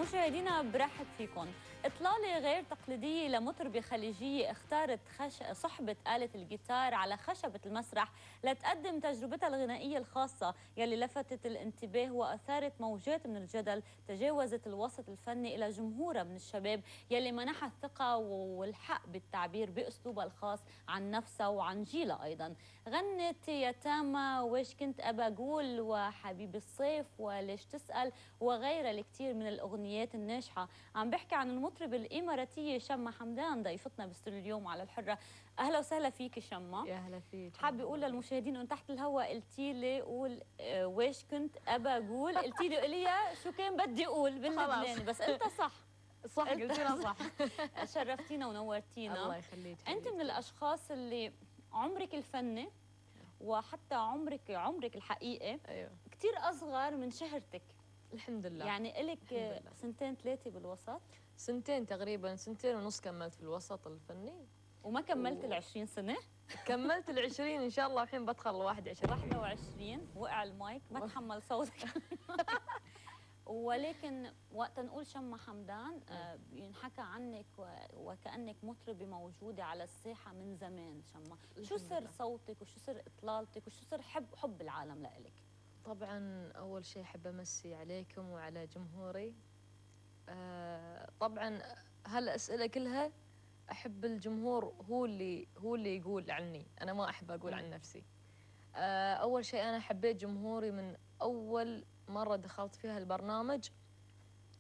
مشاهدينا برحب فيكم. إطلالة غير تقليدية لمطربة خليجية اختارت صحبة آلة الجيتار على خشبة المسرح لتقدم تجربتها الغنائية الخاصة يلي لفتت الانتباه وأثارت موجات من الجدل تجاوزت الوسط الفني إلى جمهورها من الشباب يلي منحها الثقة والحق بالتعبير بأسلوبها الخاص عن نفسها وعن جيلها أيضا. غنت يا تاما ويش كنت أبى أقول وحبيب الصيف وليش تسأل وغيرها الكثير من الأغنيات الناجحة. عم بحكي عن المطربة الإماراتية شمة حمدان ضيفتنا باستوديو اليوم على الحرة. أهلا وسهلا فيك شمة. يا هلا فيك. حابة أقول للمشاهدين أنه تحت الهواء قلتي لي قول ويش كنت أبى أقول، قلتي لي قوليها شو كان بدي أقول باللبناني بس أنت صح. صح قلتينا صح. شرفتينا ونورتينا. الله يخليك. أنت من الأشخاص اللي عمرك الفني وحتى عمرك الحقيقي ايوه كثير أصغر من شهرتك. الحمد لله. يعني إلك سنتين ثلاثة بالوسط؟ سنتين تقريبا، سنتين ونص كملت في الوسط الفني وما كملت ال20 سنة؟ كملت ال20 ان شاء الله، الحين بدخل ال21. 21 وقع المايك ما تحمل صوتك. ولكن وقت نقول شمة حمدان ينحكى عنك وكأنك مطربة موجودة على الساحة من زمان. شمة، شو سر صوتك وشو سر إطلالتك وشو سر حب العالم لإلك؟ طبعا أول شيء أحب أمسي عليكم وعلى جمهوري. طبعا هالأسئلة كلها أحب الجمهور هو اللي يقول عني، أنا ما أحب أقول عن نفسي. أول شيء أنا حبيت جمهوري من أول مرة دخلت فيها البرنامج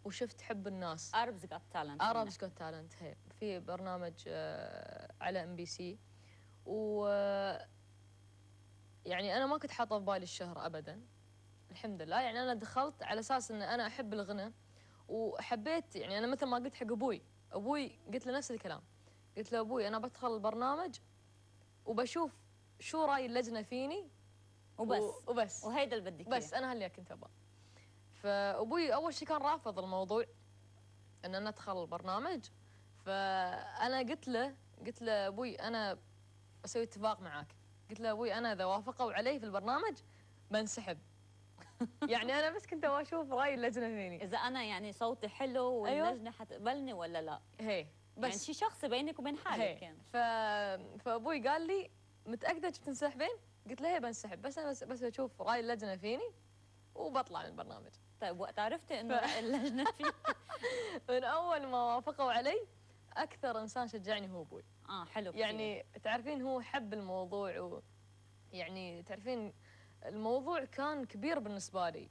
وشفت حب الناس. Arabs Got Talent. Arabs Got Talent هي في برنامج على MBC، و يعني أنا ما كنت حاطة في بالي الشهرة أبدا، الحمد لله. يعني أنا دخلت على أساس أن أنا أحب الغنى وحبيت، يعني أنا مثل ما قلت حق أبوي قلت له نفس الكلام. قلت له أبوي أنا بدخل البرنامج وبشوف شو رأي اللجنة فيني وبس وهيدا اللي بدك بس أنا هاللي كنت أبغى. فأبوي أول شيء كان رافض الموضوع أن أنا أدخل البرنامج. فأنا قلت له أبوي أنا أسوي اتفاق معاك. قلت له أبوي أنا إذا وافقوا علي في البرنامج بنسحب. يعني أنا بس كنت أبغى أشوف رأي اللجنة فيني، إذا أنا يعني صوتي حلو واللجنة حتقبلني ولا لا. هي بس يعني شيء شخصي بينك وبين حالك كان. فأبوي قال لي متأكدة بتنسحبين؟ قلت له هي بنسحب، بس أنا بس أشوف رأي اللجنة فيني وبطلع من البرنامج. طيب وقت عرفتي إنه اللجنة فيك؟ من أول ما وافقوا علي أكثر إنسان شجعني هو أبوي. حلو كثير. يعني تعرفين هو حب الموضوع يعني تعرفين الموضوع كان كبير بالنسبة لي.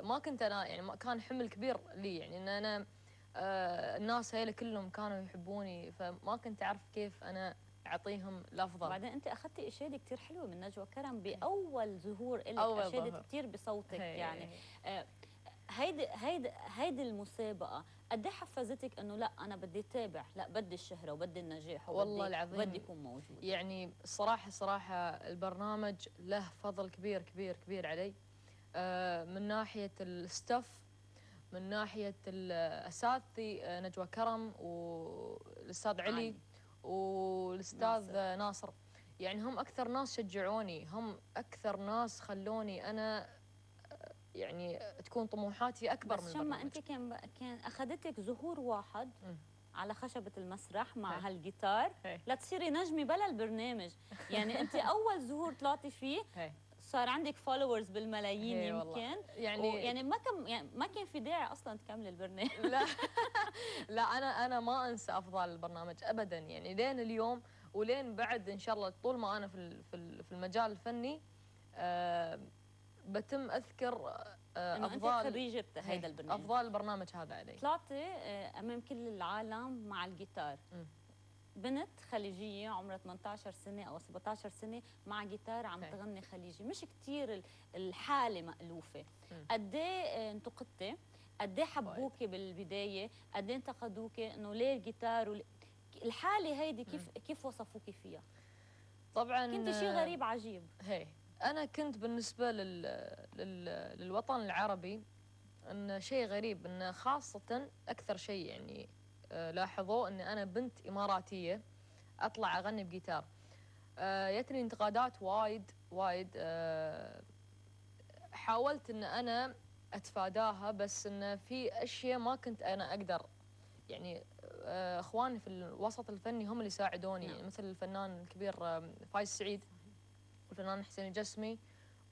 ما كنت أنا يعني ما كان حمل كبير لي، يعني إن أنا الناس هيلا كلهم كانوا يحبوني، فما كنت أعرف كيف أنا أعطيهم الأفضل. بعدين أنت أخذتي إشادة كثير حلوة من نجوى كرم بأول ظهور إلك، أشادت كثير بصوتك. يعني هيدي المسابقة قد ايه حفزتك انه لا انا بدي اتابع، لا بدي الشهرة وبدي النجاح والله العظيم وبدي اكون موجود. يعني صراحة البرنامج له فضل كبير كبير كبير علي، من ناحية الستاف، من ناحية اساتذتي نجوى كرم والاستاذ علي والاستاذ ناصر. يعني هم اكثر ناس شجعوني، هم اكثر ناس خلوني انا يعني تكون طموحاتي اكبر من البرنامج. انت كان اخذتك ظهور واحد على خشبة المسرح مع هالجيتار لتصيري نجمة بلا البرنامج. يعني انت اول ظهور طلعتي فيه صار عندك فولورز بالملايين يمكن. يعني ما كان في داعي اصلا تكملي البرنامج. لا انا ما انسى افضال البرنامج ابدا، يعني لين اليوم ولين بعد ان شاء الله طول ما انا في المجال الفني بتم اذكر افضال انت خريجة هيدا البرنامج. افضال البرنامج هذا علي. طلعتي امام كل العالم مع الجيتار. بنت خليجية عمرها 18 سنة أو 17 سنة مع جيتار عم تغني خليجي، مش كتير الحالة مألوفة. قد ايه انتقدتي؟ قد ايه حبوكي بالبداية؟ قد ايه انتقدوكي انه ليه الجيتار الحالة هيدي كيف وصفوكي فيها؟ طبعا كنت شيء غريب عجيب. أنا كنت بالنسبة للوطن العربي إن شيء غريب، إن خاصة أكثر شيء يعني لاحظوه ان انا بنت اماراتيه اطلع اغني بجيتار. جتني انتقادات وايد. حاولت ان انا اتفاداها، بس انه في اشياء ما كنت انا اقدر يعني اخواني في الوسط الفني هم اللي ساعدوني. نعم. يعني مثل الفنان الكبير فايز سعيد والفنان حسين الجسمي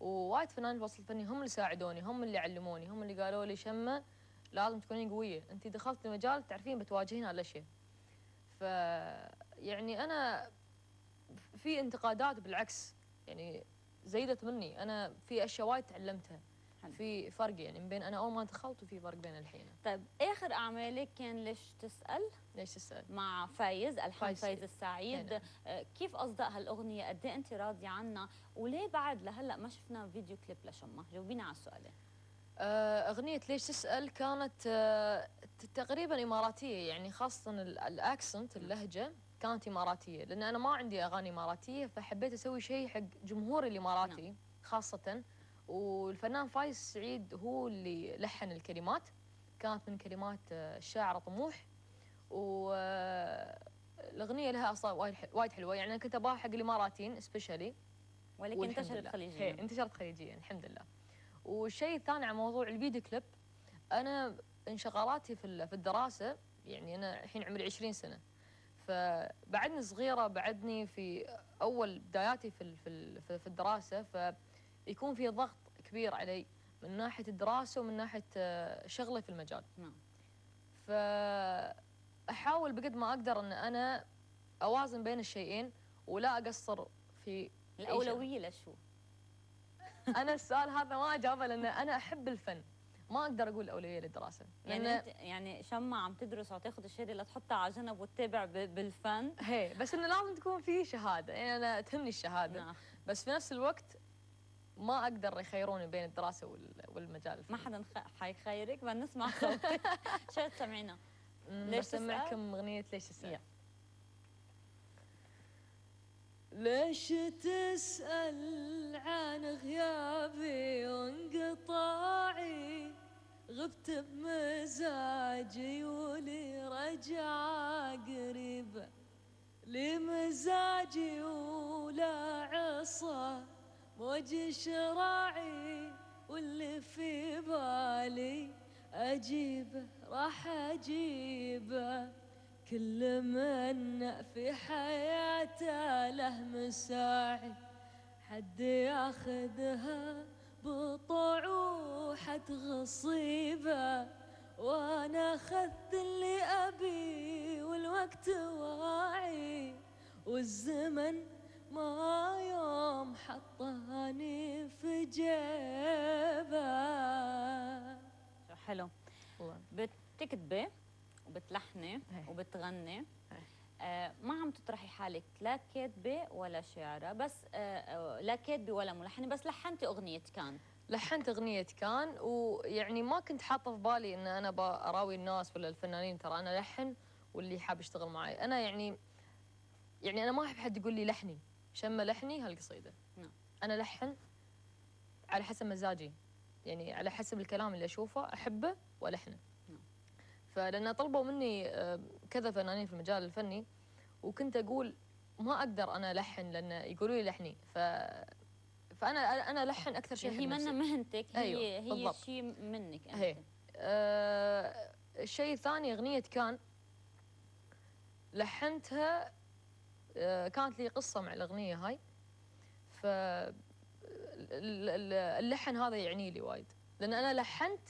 ووايد فنانين في الوسط الفني هم اللي ساعدوني، هم اللي علموني، هم اللي قالوا لي شمة لازم تكونين قوية، انت دخلت المجال تعرفين بتواجهين هالاشياء. ف يعني انا في انتقادات بالعكس يعني زيدت مني، انا في اشياء وايد تعلمتها. حلو. في فرق يعني من بين انا اول ما دخلت وفي فرق بين الحين. طيب آخر أعمالك كان ليش تسأل ليش تسأل؟ مع فايز، ألحان فايز السعيد. نعم. كيف أصدق هالأغنية؟ قد إيه أنت راضية عنها؟ وليه بعد لهلا ما شفنا فيديو كليب لشمة؟ جاوبينا على السؤالين. أغنية ليش تسأل كانت تقريبا إماراتية، يعني خاصة الأكسنت اللهجة كانت إماراتية، لأن أنا ما عندي أغاني إماراتية فحبيت أسوي شيء حق جمهوري الإماراتي خاصة. والفنان فايز سعيد هو اللي لحن الكلمات، كانت من كلمات الشاعر طموح. والأغنية لها أصلا وايد حلوة، يعني أنا كنت أباها حق الإماراتيين سبيشالي، ولكن انتشرت خليجيا. انتشرت خليجيا الحمد لله. والشيء الثاني على موضوع الفيديو كليب، انا انشغالاتي في الدراسه، يعني انا الحين عمري 20 سنه، فبعدني صغيره، بعدني في اول بداياتي في الدراسه، فيكون في ضغط كبير علي من ناحيه الدراسه ومن ناحيه شغلي في المجال. نعم. فاحاول بقد ما اقدر ان انا اوازن بين الشيئين ولا اقصر في الأولوية لشو؟ انا السؤال هذا ما اجاوبه لان انا احب الفن، ما اقدر اقول اولويه للدراسه. يعني انت يعني شمة عم تدرس وتاخذ الشهاده لتحطها على جنب وتتابع بالفن. هي بس انه لازم تكون في شهاده، يعني انا تهمني الشهاده. نعم. بس في نفس الوقت ما اقدر يخيروني بين الدراسه والمجال الفني. ما حدا حيخيرك، بدنا نسمع صوتك. شو تسمعينا؟ ليش بسمعكم اغنيه ليش تسال. ليش تسأل عن غيابي وانقطاعي؟ غبت بمزاجي ولي رجع قريبة، لمزاجي ولا عصا موج شراعي، واللي في بالي أجيبه راح أجيبه. كل من في حياته له مساعي، حد ياخذها بطوعه غصيبه، وانا اخذت اللي ابي والوقت واعي، والزمن ما يوم حطاني في جيبه. حلو. بتكتبي وبتلحني وبتغني، ما عم تطرحي حالك لا كاتبه ولا شاعره، بس لا كاتبه ولا ملحنه، بس لحنتي اغنيه كان. لحنت اغنيه كان، ويعني ما كنت حاطه في بالي ان انا اراوي الناس ولا الفنانين ترى انا لحن واللي حاب يشتغل معي. انا يعني انا ما احب حد يقول لي لحني شمه لحني هالقصيده. نعم. انا لحن على حسب مزاجي، يعني على حسب الكلام اللي اشوفه احبه والحنه. فلأن طلبوا مني كذا فنانين في المجال الفني، وكنت أقول ما أقدر أنا ألحن لأن يقولوا لي لحني، فأنا ألحن أكثر شيء. هي منا مهنتك، هي أيوة شيء منك أنت. هي الشيء الثاني أغنية كان لحنتها، كانت لي قصة مع الأغنية هاي، فاللحن هذا يعني لي وايد لأن أنا لحنت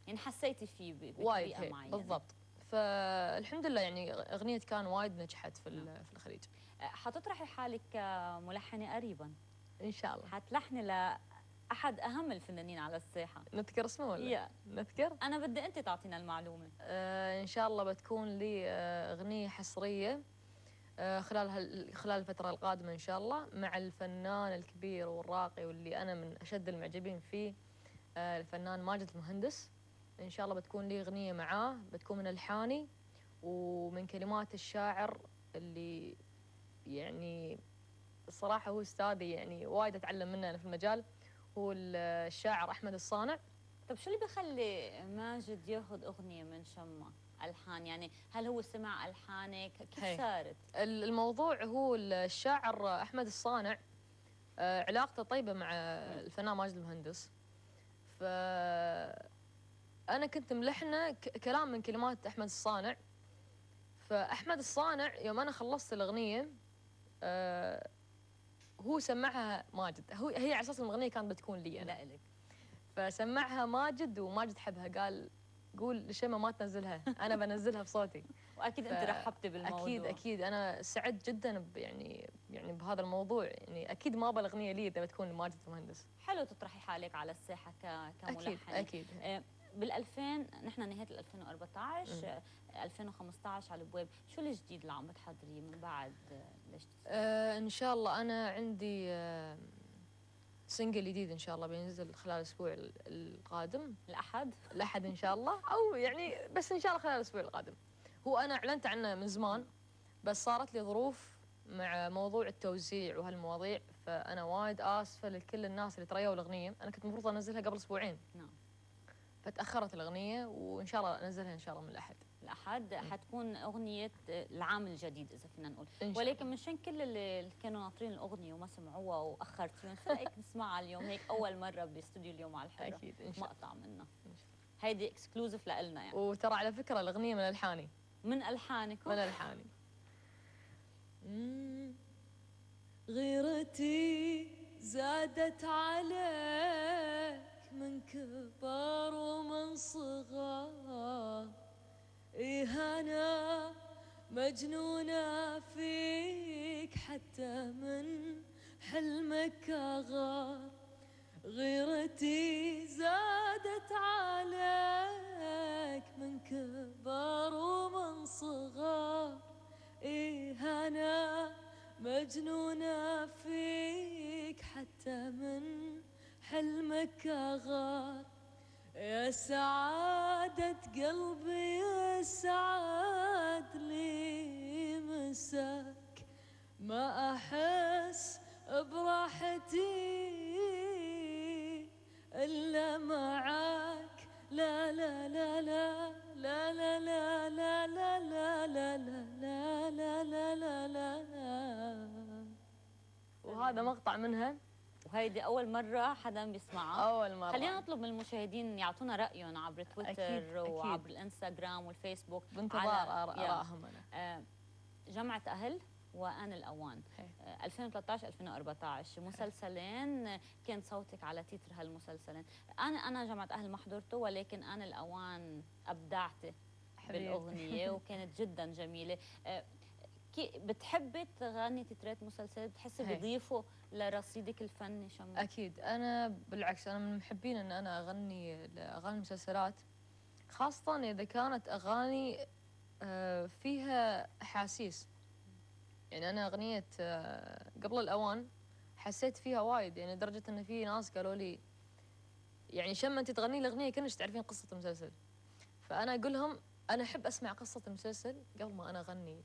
يعني حسيتي فيه بطريقه معينه. بالضبط. فالحمد لله يعني اغنيه كان وايد نجحت في الخليج. حتطرحي حالك كملحنه قريبا ان شاء الله؟ حتلحني لاحد اهم الفنانين على الساحه. نذكر اسمه ولا نذكر؟ انا بدي انت تعطينا المعلومه. ان شاء الله بتكون لي اغنيه حصريه خلال الفتره القادمه ان شاء الله مع الفنان الكبير والراقي واللي انا من اشد المعجبين فيه، الفنان ماجد المهندس. إن شاء الله بتكون لي أغنية معاه، بتكون من ألحاني ومن كلمات الشاعر اللي يعني الصراحة هو أستاذي، يعني وايد أتعلم منه أنا في المجال، هو الشاعر أحمد الصانع. طب شو اللي بخلي ماجد ياخذ أغنية من شمة ألحان؟ يعني هل هو سمع ألحانك؟ كيف صارت؟ الموضوع هو الشاعر أحمد الصانع علاقته طيبة مع الفنان ماجد المهندس، انا كنت ملحنه كلام من كلمات احمد الصانع. فاحمد الصانع يوم انا خلصت الاغنيه هو سمعها ماجد. هي على اساس الاغنيه كانت بتكون لي انا. لا إلك. فسمعها ماجد، وماجد حبها، قال قول لشيماء ما تنزلها، انا بنزلها بصوتي. واكيد انت رحبتي بالموضوع. اكيد اكيد انا سعدت جدا يعني بهذا الموضوع. يعني اكيد ما ابغى الاغنيه لي اذا بتكون لماجد المهندس. حلو تطرحي حالك على الساحه كملحنه. اكيد اكيد. بال2000 نحن نهايه 2014 2015 على الابواب، شو الجديد اللي عم بتحضريه من بعد ليش ان شاء الله انا عندي سنجل جديد ان شاء الله بينزل خلال الاسبوع القادم. الاحد ان شاء الله، او يعني بس ان شاء الله خلال الاسبوع القادم. هو انا اعلنت عنه من زمان، بس صارت لي ظروف مع موضوع التوزيع وهالمواضيع، فانا وايد اسفه لكل الناس اللي تريوا الاغنيه. انا كنت المفروض انزلها قبل اسبوعين. نعم. فتاخرت الاغنيه، وان شاء الله انزلها ان شاء الله من الاحد. حتكون اغنيه العام الجديد اذا فينا نقول، ولكن مشان كل اللي كانوا ناطرين الاغنيه وما سمعوها واخرتيهم، شو رايك نسمعها اليوم هيك اول مره بالاستوديو اليوم على الحره؟ اكيد ان شاء الله. مقطع منها هيدي اكسكلوزيف لنا يعني. وترى على فكره الاغنيه من الحاني. من الحانكم؟ من الحاني. غيرتي زادت عليك من كبر ومن صغار، إيه أنا مجنونة فيك حتى من حلمك أغار. غيرتي زادت عليك من كبر ومن صغار، إيه أنا مجنونة فيك حتى من حلمك أغار. يا سعادة قلبي يا سعاد لي مساك، ما أحس براحتي إلا معاك. لا لا لا لا لا لا لا لا لا لا لا لا لا لا لا لا. وهذا مقطع منها، وهيدي أول مرة حدا بيسمعها. أول مرة. خلينا نطلب من المشاهدين يعطونا رأيهم عبر تويتر أكيد. وعبر الانستغرام والفيسبوك. بانتظار آرائهم أنا. جمعة أهل وآن الأوان 2013 2014 مسلسلين، كان صوتك على تتر هالمسلسلين. أنا جمعة أهل ما حضرته، ولكن آن الأوان أبدعتي بالأغنية وكانت جدا جميلة. بتحبي تغني تترات مسلسلات؟ بتحسي بيضيفوا لرصيدك الفني شمال؟ اكيد. انا بالعكس انا من محبين ان انا اغني المسلسلات، خاصه اذا كانت اغاني فيها احاسيس. يعني انا اغنيه قبل الاوان حسيت فيها وايد، يعني لدرجه ان في ناس قالوا لي يعني شم انت تغني الاغنيه كأنك تعرفين قصه المسلسل. فانا اقول لهم انا احب اسمع قصه المسلسل قبل ما انا اغني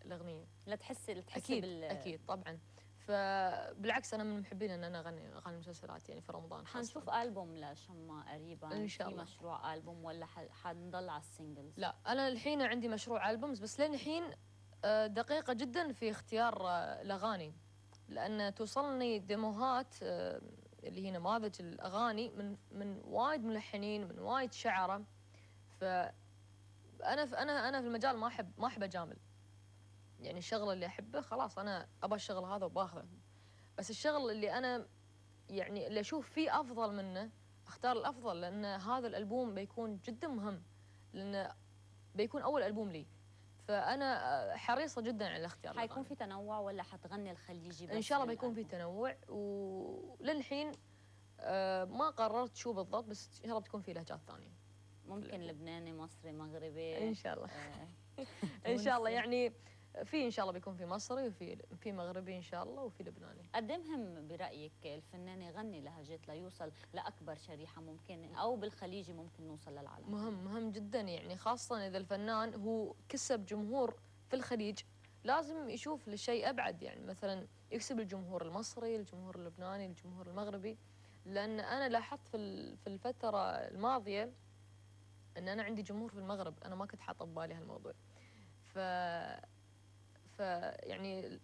الاغنيه. لا تحسي اكيد اكيد طبعا. فبالعكس انا من محبين ان انا اغني مسلسلات يعني في رمضان. حنشوف البوم لشما قريبا ان شاء الله؟ في مشروع البوم ولا حنضل على السنجلز؟ لا انا الحين عندي مشروع البومز، بس لين الحين دقيقه جدا في اختيار الاغاني، لان توصلني ديموهات اللي هي نماذج الاغاني من وايد ملحنين، من وايد شعراء. انا في المجال ما احب اجامل. يعني الشغل اللي احبه خلاص انا ابى الشغل هذا وباخذه، بس الشغل اللي انا يعني اللي اشوف فيه افضل منه اختار الافضل، لان هذا الالبوم بيكون جدا مهم، لانه بيكون اول البوم لي. فانا حريصه جدا على الاختيار. حيكون في تنوع ولا حتغني الخليجي بس؟ ان شاء الله بيكون في تنوع، وللحين ما قررت شو بالضبط، بس ان شاء الله بتكون في لهجات ثانيه. ممكن لبناني، مصري، مغربي؟ ان شاء الله. ان شاء الله يعني ان شاء الله بيكون في مصري وفي مغربي ان شاء الله وفي لبناني. قد ايه مهم برايك الفنان يغني لهجات ليوصل لاكبر شريحه ممكنه، او بالخليجي ممكن نوصل للعالم؟ مهم جدا، يعني خاصه اذا الفنان هو كسب جمهور في الخليج لازم يشوف لشيء ابعد، يعني مثلا يكسب الجمهور المصري، الجمهور اللبناني، الجمهور المغربي. لان انا لاحظت في الفتره الماضيه ان انا عندي جمهور في المغرب، انا ما كنت حاطه ببالي هالموضوع. يعني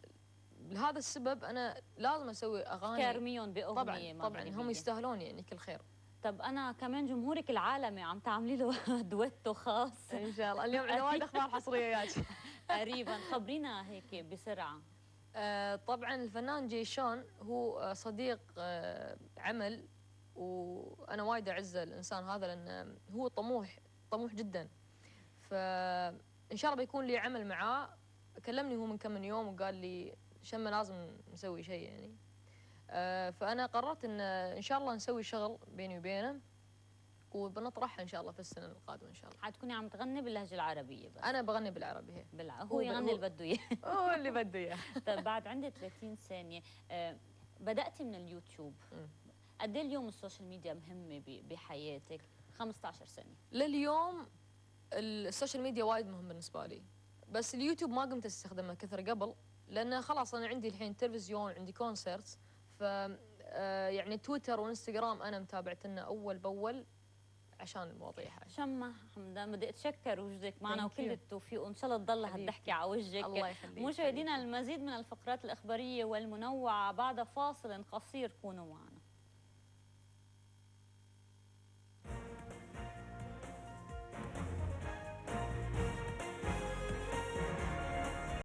لهذا السبب انا لازم اسوي اغاني كارميون باغنيه طبعا هم يستاهلون يعني كل خير. طب انا كمان جمهورك العالمي عم تعملي له دويتو خاص ان شاء الله اليوم عندنا وايد اخبار حصريات. قريبا. خبرينا هيك بسرعه. طبعا الفنان جيشون هو صديق عمل، وانا وايد اعزه الانسان هذا لانه هو طموح جدا. فان شاء الله بيكون لي عمل معاه. كلمني هو من كم من يوم وقال لي شمه لازم نسوي شيء يعني. فانا قررت ان شاء الله نسوي شغل بيني وبينه، وبنطرحها ان شاء الله في السنه القادمه ان شاء الله. حتكوني عم تغني باللهجه العربيه بس؟ انا بغني بالعربي هي. هو يغني اللي بده اياه. هو اللي بده اياه. طيب بعد عندي 30 ثانيه، بداتي من اليوتيوب، قد ايه اليوم السوشيال ميديا مهمه بحياتك؟ 15 سنه لليوم السوشيال ميديا وايد مهم بالنسبه لي، بس اليوتيوب ما قمت استخدمه كثر قبل، لانه خلاص انا عندي الحين تلفزيون، عندي كونسرتس، ف يعني تويتر وانستغرام انا متابعتنا اول باول عشان المواضيع هاي. شمة حمدان، بدي اتشكر وجودك معنا وكل التوفيق، وان شاء الله تضل هالضحكه على وجهك. الله يخليك. مشاهدينا، المزيد من الفقرات الاخباريه والمنوعه بعد فاصل قصير، كونوا معنا.